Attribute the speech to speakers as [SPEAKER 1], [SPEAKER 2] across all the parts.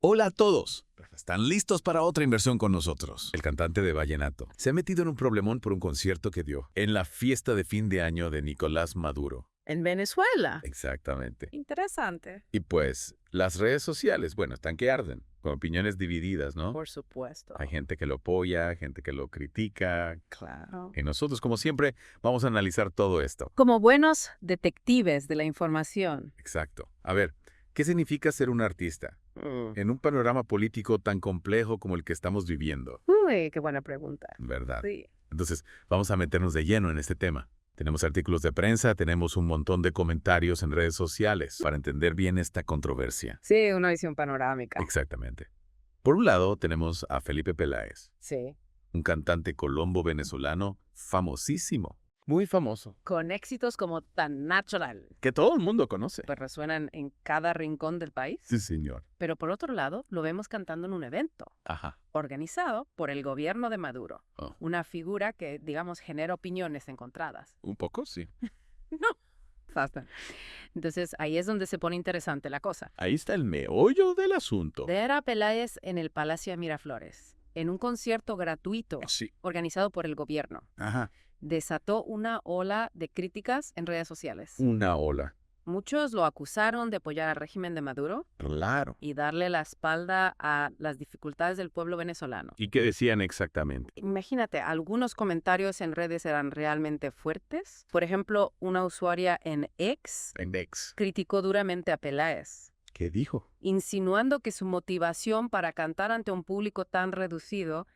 [SPEAKER 1] Hola a todos. ¿Están listos para otra inversión con nosotros? El cantante de vallenato se ha metido en un problemón por un concierto que dio en la fiesta de fin de año de Nicolás Maduro.
[SPEAKER 2] ¿En Venezuela?
[SPEAKER 1] Exactamente.
[SPEAKER 2] Interesante.
[SPEAKER 1] Y pues, las redes sociales, bueno, están que arden, con opiniones divididas, ¿no?
[SPEAKER 2] Por supuesto.
[SPEAKER 1] Hay gente que lo apoya, gente que lo critica.
[SPEAKER 2] Claro.
[SPEAKER 1] Y nosotros, como siempre, vamos a analizar todo esto.
[SPEAKER 2] Como buenos detectives de la información.
[SPEAKER 1] Exacto. A ver, ¿qué significa ser un artista en un panorama político tan complejo como el que estamos viviendo?
[SPEAKER 2] Uy, qué buena pregunta.
[SPEAKER 1] ¿Verdad?
[SPEAKER 2] Sí.
[SPEAKER 1] Entonces, vamos a meternos de lleno en este tema. Tenemos artículos de prensa, tenemos un montón de comentarios en redes sociales para entender bien esta controversia.
[SPEAKER 2] Sí, una visión panorámica.
[SPEAKER 1] Exactamente. Por un lado, tenemos a Felipe Peláez,
[SPEAKER 2] Sí.
[SPEAKER 1] un cantante colombo-venezolano famosísimo,
[SPEAKER 3] Muy famoso,
[SPEAKER 2] Con éxitos como Tan Natural,
[SPEAKER 3] que todo el mundo conoce.
[SPEAKER 2] pues resuenan en cada rincón del país.
[SPEAKER 1] Sí, señor.
[SPEAKER 2] Pero por otro lado, lo vemos cantando en un evento
[SPEAKER 1] Ajá.
[SPEAKER 2] organizado por el gobierno de Maduro.
[SPEAKER 1] Oh.
[SPEAKER 2] Una figura que, digamos, genera opiniones encontradas.
[SPEAKER 1] Un poco, sí.
[SPEAKER 2] No. Basta. Entonces, ahí es donde se pone interesante la cosa.
[SPEAKER 3] Ahí está el meollo del asunto.
[SPEAKER 2] Ver a Peláez en el Palacio de Miraflores, en un concierto gratuito
[SPEAKER 3] Sí.
[SPEAKER 2] organizado por el gobierno,
[SPEAKER 3] Ajá.
[SPEAKER 2] desató una ola de críticas en redes sociales.
[SPEAKER 1] Una ola.
[SPEAKER 2] Muchos lo acusaron de apoyar al régimen de Maduro
[SPEAKER 3] Claro.
[SPEAKER 2] y darle la espalda a las dificultades del pueblo venezolano.
[SPEAKER 1] ¿Y qué decían exactamente?
[SPEAKER 2] Imagínate, algunos comentarios en redes eran realmente fuertes. Por ejemplo, una usuaria en X
[SPEAKER 3] Index.
[SPEAKER 2] criticó duramente a Peláez,
[SPEAKER 3] ¿Qué dijo?
[SPEAKER 2] insinuando que su motivación para cantar ante un público tan reducido,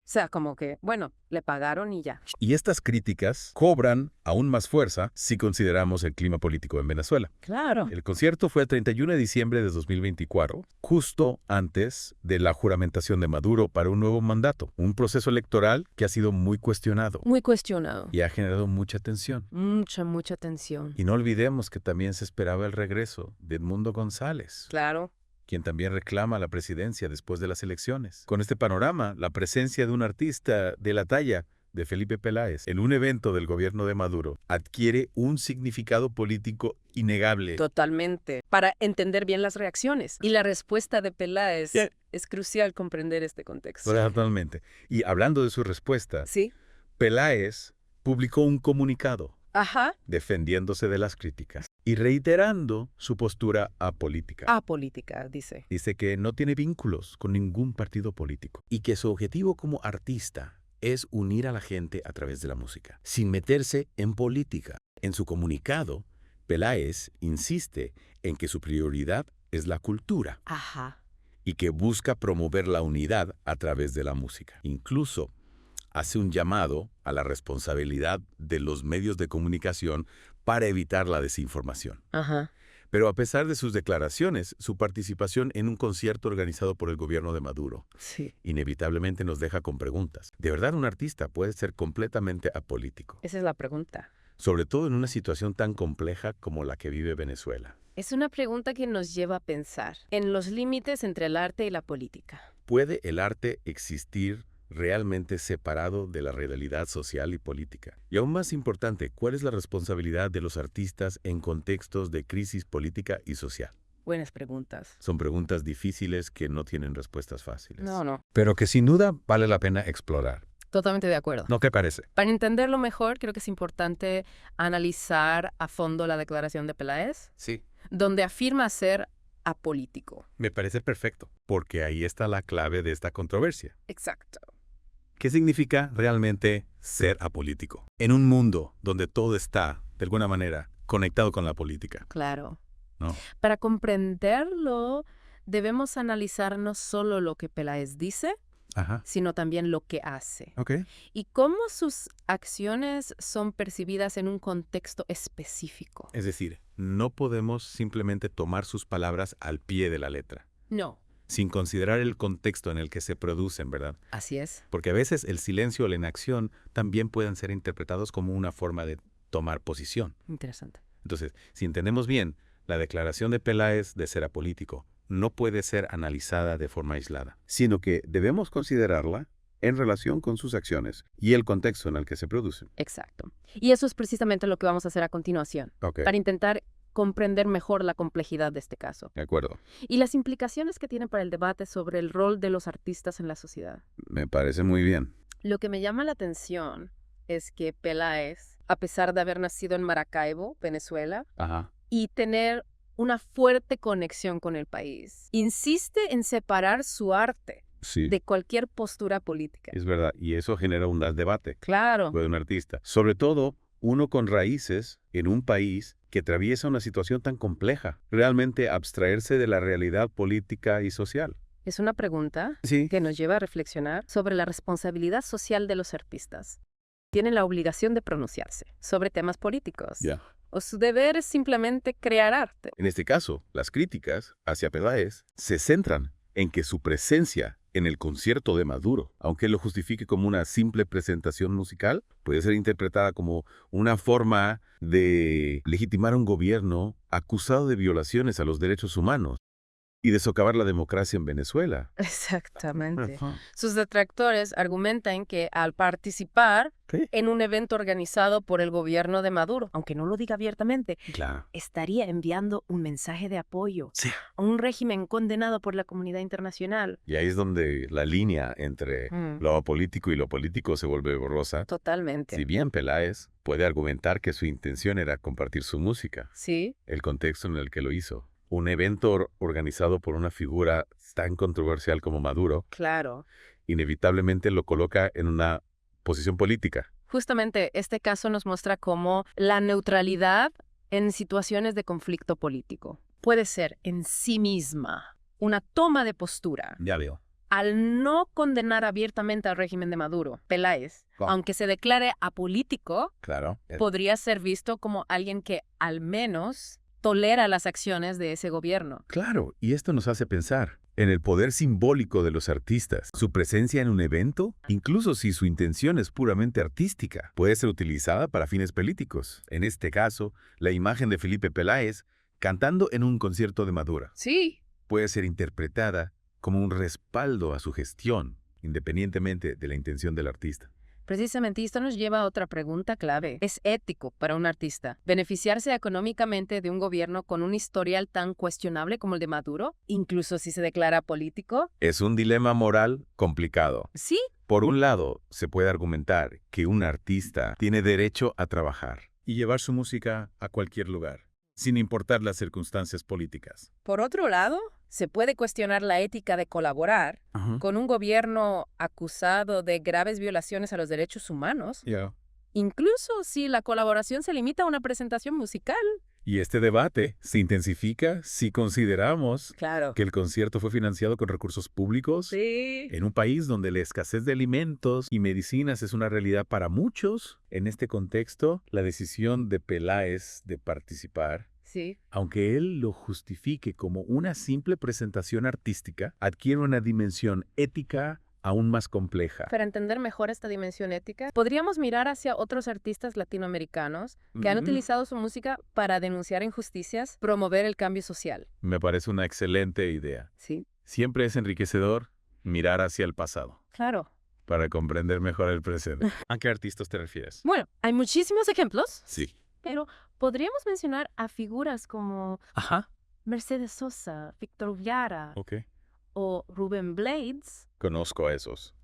[SPEAKER 2] o sea, como que, bueno, le pagaron y ya.
[SPEAKER 1] Y estas críticas cobran aún más fuerza si consideramos el clima político en Venezuela.
[SPEAKER 2] Claro.
[SPEAKER 1] El concierto fue el 31 de diciembre de 2024, justo antes de la juramentación de Maduro para un nuevo mandato, un proceso electoral que ha sido muy cuestionado
[SPEAKER 2] Muy cuestionado.
[SPEAKER 1] y ha generado mucha tensión.
[SPEAKER 2] Mucha tensión.
[SPEAKER 1] Y no olvidemos que también se esperaba el regreso de Edmundo González,
[SPEAKER 2] Claro.
[SPEAKER 1] quien también reclama la presidencia después de las elecciones. Con este panorama, la presencia de un artista de la talla de Felipe Peláez en un evento del gobierno de Maduro adquiere un significado político innegable.
[SPEAKER 2] Totalmente. Para entender bien las reacciones. Y la respuesta de Peláez
[SPEAKER 3] Yeah.
[SPEAKER 2] es crucial comprender este contexto.
[SPEAKER 1] Totalmente. Y hablando de su respuesta,
[SPEAKER 2] Sí.
[SPEAKER 1] Peláez publicó un comunicado
[SPEAKER 2] Ajá.
[SPEAKER 1] defendiéndose de las críticas y reiterando su postura apolítica.
[SPEAKER 2] Apolítica, dice.
[SPEAKER 1] Dice que no tiene vínculos con ningún partido político y que su objetivo como artista es unir a la gente a través de la música, sin meterse en política. En su comunicado, Peláez insiste en que su prioridad es la cultura
[SPEAKER 2] Ajá.
[SPEAKER 1] y que busca promover la unidad a través de la música. Incluso hace un llamado a la responsabilidad de los medios de comunicación para evitar la desinformación.
[SPEAKER 2] Ajá.
[SPEAKER 1] Pero a pesar de sus declaraciones, su participación en un concierto organizado por el gobierno de Maduro
[SPEAKER 2] Sí.
[SPEAKER 1] inevitablemente nos deja con preguntas. ¿De verdad un artista puede ser completamente apolítico?
[SPEAKER 2] Esa es la pregunta.
[SPEAKER 1] Sobre todo en una situación tan compleja como la que vive Venezuela.
[SPEAKER 2] Es una pregunta que nos lleva a pensar en los límites entre el arte y la política.
[SPEAKER 1] ¿Puede el arte existir realmente separado de la realidad social y política? Y aún más importante, ¿cuál es la responsabilidad de los artistas en contextos de crisis política y social?
[SPEAKER 2] Buenas preguntas.
[SPEAKER 1] Son preguntas difíciles que no tienen respuestas fáciles.
[SPEAKER 2] No.
[SPEAKER 1] Pero que sin duda vale la pena explorar.
[SPEAKER 2] Totalmente de acuerdo.
[SPEAKER 1] ¿No qué parece?
[SPEAKER 2] Para entenderlo mejor, creo que es importante analizar a fondo la declaración de Peláez,
[SPEAKER 1] Sí.
[SPEAKER 2] donde afirma ser apolítico.
[SPEAKER 1] Me parece perfecto, porque ahí está la clave de esta controversia.
[SPEAKER 2] Exacto.
[SPEAKER 1] ¿Qué significa realmente ser apolítico? En un mundo donde todo está, de alguna manera, conectado con la política,
[SPEAKER 2] Claro.
[SPEAKER 1] ¿no?
[SPEAKER 2] Para comprenderlo, debemos analizar no solo lo que Peláez dice,
[SPEAKER 1] Ajá.
[SPEAKER 2] sino también lo que hace.
[SPEAKER 1] Ok.
[SPEAKER 2] Y cómo sus acciones son percibidas en un contexto específico.
[SPEAKER 1] Es decir, no podemos simplemente tomar sus palabras al pie de la letra,
[SPEAKER 2] No.
[SPEAKER 1] sin considerar el contexto en el que se producen, ¿verdad?
[SPEAKER 2] Así es.
[SPEAKER 1] Porque a veces el silencio o la inacción también pueden ser interpretados como una forma de tomar posición.
[SPEAKER 2] Interesante.
[SPEAKER 1] Entonces, si entendemos bien, la declaración de Peláez de ser apolítico no puede ser analizada de forma aislada, sino que debemos considerarla en relación con sus acciones y el contexto en el que se producen.
[SPEAKER 2] Exacto. Y eso es precisamente lo que vamos a hacer a continuación,
[SPEAKER 1] Ok.
[SPEAKER 2] para intentar comprender mejor la complejidad de este caso
[SPEAKER 1] De acuerdo.
[SPEAKER 2] y las implicaciones que tiene para el debate sobre el rol de los artistas en la sociedad.
[SPEAKER 1] Me parece muy bien.
[SPEAKER 2] Lo que me llama la atención es que Peláez, a pesar de haber nacido en Maracaibo, Venezuela,
[SPEAKER 1] Ajá.
[SPEAKER 2] y tener una fuerte conexión con el país, insiste en separar su arte
[SPEAKER 1] Sí.
[SPEAKER 2] de cualquier postura política.
[SPEAKER 1] Es verdad. Y eso genera un debate
[SPEAKER 2] Claro.
[SPEAKER 1] de un artista. Sobre todo, uno con raíces en un país que atraviesa una situación tan compleja. Realmente abstraerse de la realidad política y social.
[SPEAKER 2] Es una pregunta
[SPEAKER 1] Sí.
[SPEAKER 2] que nos lleva a reflexionar sobre la responsabilidad social de los artistas. Tienen la obligación de pronunciarse sobre temas políticos.
[SPEAKER 1] Ya.
[SPEAKER 2] O su deber es simplemente crear arte.
[SPEAKER 1] En este caso, las críticas hacia Peláez se centran en que su presencia en el concierto de Maduro, aunque él lo justifique como una simple presentación musical, puede ser interpretada como una forma de legitimar a un gobierno acusado de violaciones a los derechos humanos y de socavar la democracia en Venezuela.
[SPEAKER 2] Exactamente. Sus detractores argumentan que al participar
[SPEAKER 1] ¿Qué?
[SPEAKER 2] en un evento organizado por el gobierno de Maduro, aunque no lo diga abiertamente,
[SPEAKER 1] Claro.
[SPEAKER 2] estaría enviando un mensaje de apoyo
[SPEAKER 1] Sí.
[SPEAKER 2] a un régimen condenado por la comunidad internacional.
[SPEAKER 1] Y ahí es donde la línea entre lo apolítico y lo político se vuelve borrosa.
[SPEAKER 2] Totalmente.
[SPEAKER 1] Si bien Peláez puede argumentar que su intención era compartir su música,
[SPEAKER 2] Sí,
[SPEAKER 1] el contexto en el que lo hizo. Un evento organizado por una figura tan controversial como Maduro,
[SPEAKER 2] claro.
[SPEAKER 1] inevitablemente lo coloca en una posición política.
[SPEAKER 2] Justamente este caso nos muestra cómo la neutralidad en situaciones de conflicto político puede ser en sí misma una toma de postura.
[SPEAKER 1] Ya veo.
[SPEAKER 2] Al no condenar abiertamente al régimen de Maduro, Peláez,
[SPEAKER 1] ¿Cómo?
[SPEAKER 2] aunque se declare apolítico,
[SPEAKER 1] Claro.
[SPEAKER 2] podría ser visto como alguien que al menos tolera las acciones de ese gobierno.
[SPEAKER 1] Claro, y esto nos hace pensar en el poder simbólico de los artistas. Su presencia en un evento, incluso si su intención es puramente artística, puede ser utilizada para fines políticos. En este caso, la imagen de Felipe Peláez cantando en un concierto de Maduro
[SPEAKER 2] Sí.
[SPEAKER 1] puede ser interpretada como un respaldo a su gestión, independientemente de la intención del artista.
[SPEAKER 2] Precisamente esto nos lleva a otra pregunta clave. ¿Es ético para un artista beneficiarse económicamente de un gobierno con un historial tan cuestionable como el de Maduro, incluso si se declara político?
[SPEAKER 1] Es un dilema moral complicado.
[SPEAKER 2] Sí.
[SPEAKER 1] Por un lado, se puede argumentar que un artista tiene derecho a trabajar
[SPEAKER 4] y llevar su música a cualquier lugar, sin importar las circunstancias políticas.
[SPEAKER 2] Por otro lado, se puede cuestionar la ética de colaborar con un gobierno acusado de graves violaciones a los derechos humanos, incluso si la colaboración se limita a una presentación musical.
[SPEAKER 4] Y este debate se intensifica si consideramos
[SPEAKER 2] Claro.
[SPEAKER 4] que el concierto fue financiado con recursos públicos
[SPEAKER 2] Sí.
[SPEAKER 4] en un país donde la escasez de alimentos y medicinas es una realidad para muchos. En este contexto, la decisión de Peláez de participar,
[SPEAKER 2] Sí.
[SPEAKER 4] aunque él lo justifique como una simple presentación artística, adquiere una dimensión ética aún más compleja.
[SPEAKER 2] Para entender mejor esta dimensión ética, podríamos mirar hacia otros artistas latinoamericanos que han utilizado su música para denunciar injusticias, promover el cambio social.
[SPEAKER 4] Me parece una excelente idea.
[SPEAKER 2] Sí.
[SPEAKER 4] Siempre es enriquecedor mirar hacia el pasado
[SPEAKER 2] Claro.
[SPEAKER 4] para comprender mejor el presente. ¿A qué artistas te refieres?
[SPEAKER 2] Bueno, hay muchísimos ejemplos,
[SPEAKER 1] Sí.
[SPEAKER 2] pero podríamos mencionar a figuras como
[SPEAKER 4] Ajá.
[SPEAKER 2] Mercedes Sosa, Víctor Jara
[SPEAKER 4] Ok.
[SPEAKER 2] o Rubén Blades.
[SPEAKER 4] Conozco a esos.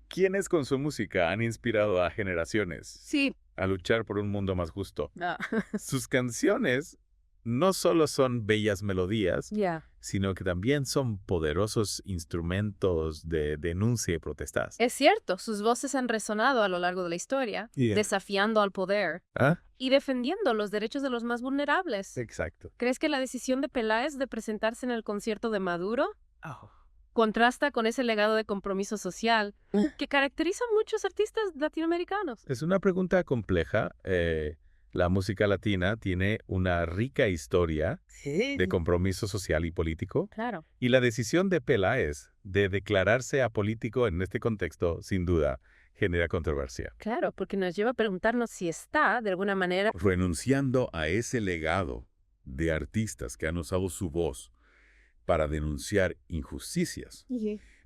[SPEAKER 4] ¿Quiénes con su música han inspirado a generaciones
[SPEAKER 2] Sí.
[SPEAKER 4] a luchar por un mundo más justo?
[SPEAKER 2] Ah,
[SPEAKER 4] Sus canciones no solo son bellas melodías,
[SPEAKER 2] ya.
[SPEAKER 4] sino que también son poderosos instrumentos de denuncia y protestas.
[SPEAKER 2] Es cierto, sus voces han resonado a lo largo de la historia,
[SPEAKER 4] Yeah.
[SPEAKER 2] desafiando al poder
[SPEAKER 4] ¿Ah?
[SPEAKER 2] y defendiendo los derechos de los más vulnerables.
[SPEAKER 4] Exacto.
[SPEAKER 2] ¿Crees que la decisión de Peláez de presentarse en el concierto de Maduro contrasta con ese legado de compromiso social que caracteriza a muchos artistas latinoamericanos?
[SPEAKER 4] Es una pregunta compleja. La música latina tiene una rica historia
[SPEAKER 2] Sí.
[SPEAKER 4] de compromiso social y político.
[SPEAKER 2] Claro.
[SPEAKER 4] Y la decisión de Peláez de declararse apolítico en este contexto, sin duda, genera controversia.
[SPEAKER 2] Claro, porque nos lleva a preguntarnos si está, de alguna manera,
[SPEAKER 1] Renunciando a ese legado de artistas que han usado su voz para denunciar injusticias,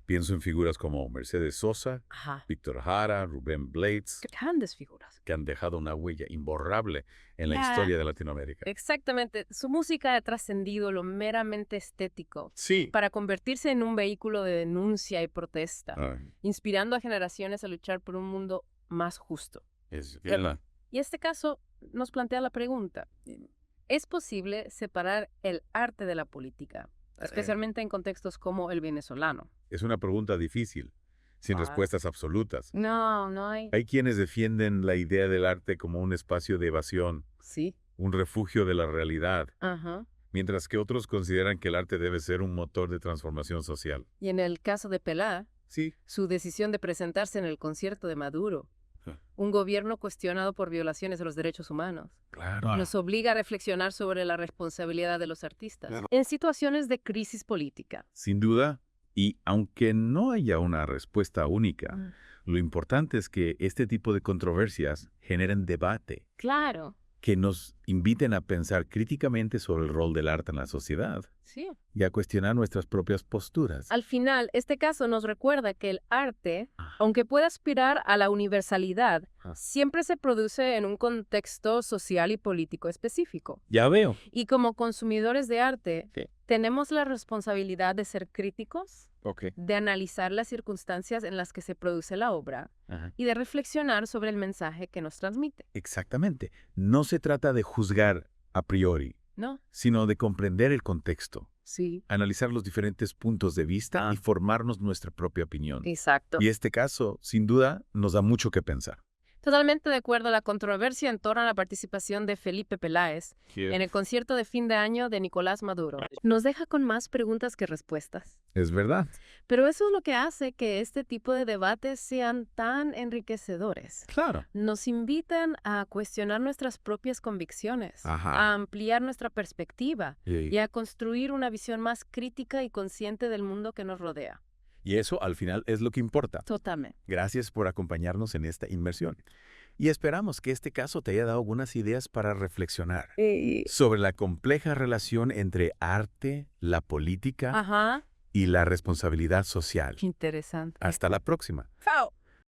[SPEAKER 4] Pienso en figuras como Mercedes Sosa, Víctor Jara, Rubén Blades.
[SPEAKER 2] Grandes figuras.
[SPEAKER 4] Que han dejado una huella imborrable en la historia de Latinoamérica.
[SPEAKER 2] Exactamente. Su música ha trascendido lo meramente estético
[SPEAKER 4] Sí.
[SPEAKER 2] para convertirse en un vehículo de denuncia y protesta, inspirando a generaciones a luchar por un mundo más justo. Y este caso nos plantea la pregunta, ¿es posible separar el arte de la política, especialmente en contextos como el venezolano?
[SPEAKER 4] Es una pregunta difícil, sin respuestas absolutas.
[SPEAKER 2] No hay.
[SPEAKER 4] Hay quienes defienden la idea del arte como un espacio de evasión, un refugio de la realidad, mientras que otros consideran que el arte debe ser un motor de transformación social.
[SPEAKER 2] Y en el caso de Pelá,
[SPEAKER 4] Sí.
[SPEAKER 2] su decisión de presentarse en el concierto de Maduro, un gobierno cuestionado por violaciones de los derechos humanos, nos obliga a reflexionar sobre la responsabilidad de los artistas en situaciones de crisis política.
[SPEAKER 4] Sin duda, y aunque no haya una respuesta única, lo importante es que este tipo de controversias generen debate.
[SPEAKER 2] Claro.
[SPEAKER 4] Que nos inviten a pensar críticamente sobre el rol del arte en la sociedad.
[SPEAKER 2] Sí.
[SPEAKER 4] Y a cuestionar nuestras propias posturas.
[SPEAKER 2] Al final, este caso nos recuerda que el arte, aunque pueda aspirar a la universalidad, siempre se produce en un contexto social y político específico.
[SPEAKER 4] Ya veo.
[SPEAKER 2] Y como consumidores de arte, tenemos la responsabilidad de ser críticos, de analizar las circunstancias en las que se produce la obra y de reflexionar sobre el mensaje que nos transmite.
[SPEAKER 4] Exactamente. No se trata de juzgar a priori, sino de comprender el contexto.
[SPEAKER 2] Sí.
[SPEAKER 4] Analizar los diferentes puntos de vista y formarnos nuestra propia opinión.
[SPEAKER 2] Exacto.
[SPEAKER 4] Y este caso, sin duda, nos da mucho que pensar.
[SPEAKER 2] Totalmente de acuerdo a la controversia en torno a la participación de Felipe Peláez en el concierto de fin de año de Nicolás Maduro. Nos deja con más preguntas que respuestas.
[SPEAKER 4] Es verdad.
[SPEAKER 2] Pero eso es lo que hace que este tipo de debates sean tan enriquecedores.
[SPEAKER 4] Claro.
[SPEAKER 2] Nos invitan a cuestionar nuestras propias convicciones, a ampliar nuestra perspectiva y a construir una visión más crítica y consciente del mundo que nos rodea.
[SPEAKER 4] Y eso, al final, es lo que importa.
[SPEAKER 2] Totalmente.
[SPEAKER 4] Gracias por acompañarnos en esta inmersión. Y esperamos que este caso te haya dado algunas ideas para reflexionar sobre la compleja relación entre arte, la política y la responsabilidad social.
[SPEAKER 2] Interesante.
[SPEAKER 4] Hasta la próxima.
[SPEAKER 2] Chao.